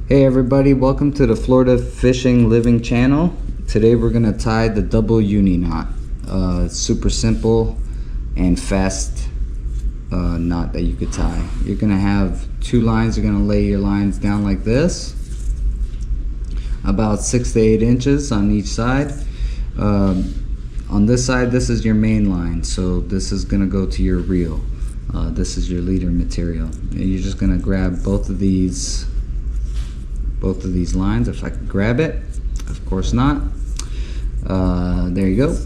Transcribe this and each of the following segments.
Hey everybody, welcome to the Florida Fishing Living channel. Today we're going to tie the double uni knot. It's super simple and fast knot that you could tie. You're going to have two lines. You're going to lay your lines down like this, about 6 to 8 inches on each side. On this side, this is your main line, so this is going to go to your reel. This is your leader material. And you're just going to grab both of these lines. If I could grab it, of course not. There you go.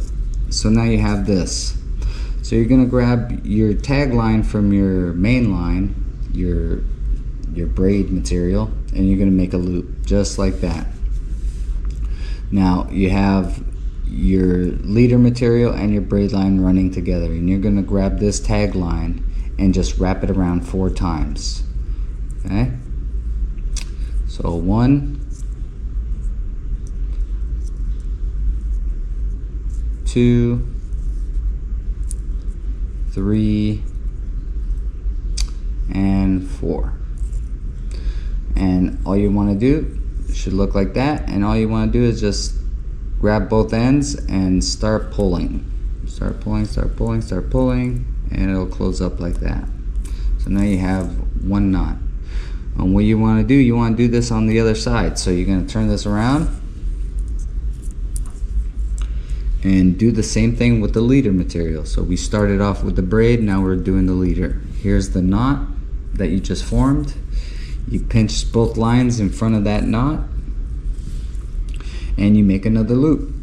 So now you have this. So you're gonna grab your tag line from your main line, your braid material, and you're gonna make a loop just like that. Now you have your leader material and your braid line running together, and you're gonna grab this tag line and just wrap it around 4 times. Okay. So 1, 2, 3, and 4. And all you want to do should look like that. And all you want to do is just grab both ends and start pulling. Start pulling, start pulling, start pulling, and it'll close up like that. So now you have one knot. And what you want to do, you want to do this on the other side. So you're going to turn this around and do the same thing with the leader material. So we started off with the braid, now we're doing the leader. Here's the knot that you just formed. You pinch both lines in front of that knot and you make another loop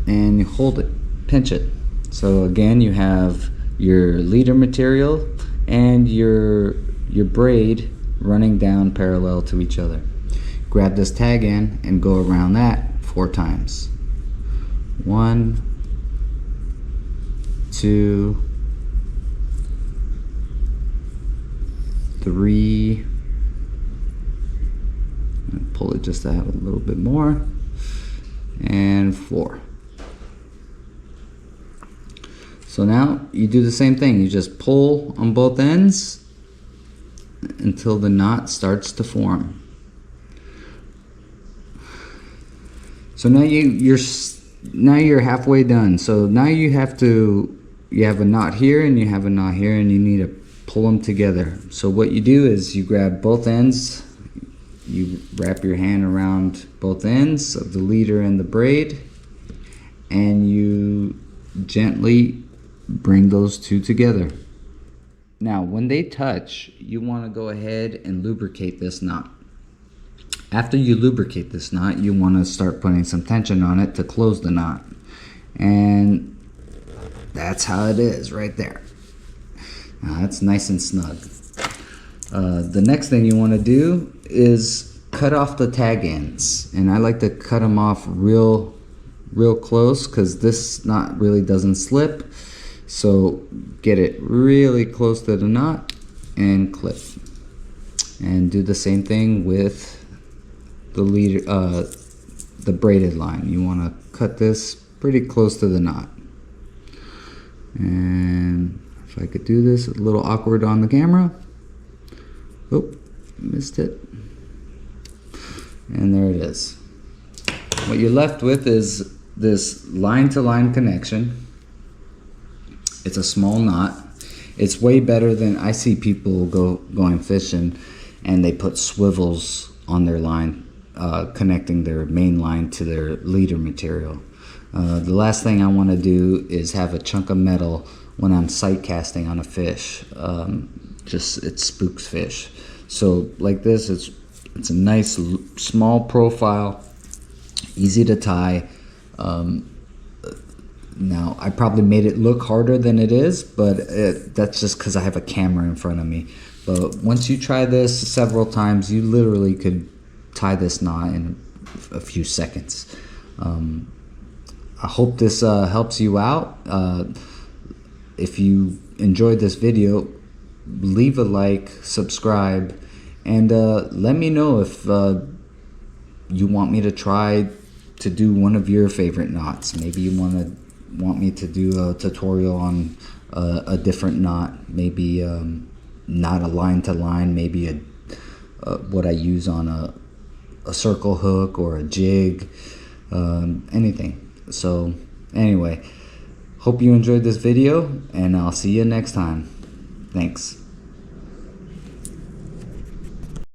and you hold it, pinch it. So again, you have your leader material and your braid running down parallel to each other. Grab this tag end and go around that 4 times. 1, 2, 3, and pull it just to have a little bit more, and 4. So now you do the same thing. You just pull on both ends until the knot starts to form. So now you're halfway done. So now you have a knot here and you have a knot here, and you need to pull them together. So what you do is you grab both ends, you wrap your hand around both ends of the leader and the braid, and you gently bring those two together. Now, when they touch, you want to go ahead and lubricate this knot. After you lubricate this knot, you want to start putting some tension on it to close the knot. And that's how it is right there. Now, that's nice and snug. The next thing you want to do is cut off the tag ends. And I like to cut them off real close, because this knot really doesn't slip. So get it really close to the knot and clip. And do the same thing with the leader, the braided line. You want to cut this pretty close to the knot. And if I could do this, a little awkward on the camera. Oh, missed it. And there it is. What you're left with is this line-to-line connection. It's a small knot. It's way better than I see people going fishing and they put swivels on their line, connecting their main line to their leader material. The last thing I want to do is have a chunk of metal when I'm sight casting on a fish. It spooks fish. So like this, it's a nice small profile, easy to tie. Now, I probably made it look harder than it is, but that's just because I have a camera in front of me. But once you try this several times, you literally could tie this knot in a few seconds. I hope this helps you out. If you enjoyed this video, leave a like, subscribe, and let me know if you want me to try to do one of your favorite knots. Maybe you want me to do a tutorial on a different knot, maybe not a line to line, maybe what I use on a circle hook or a jig, anything. So anyway, hope you enjoyed this video, and I'll see you next time. Thanks.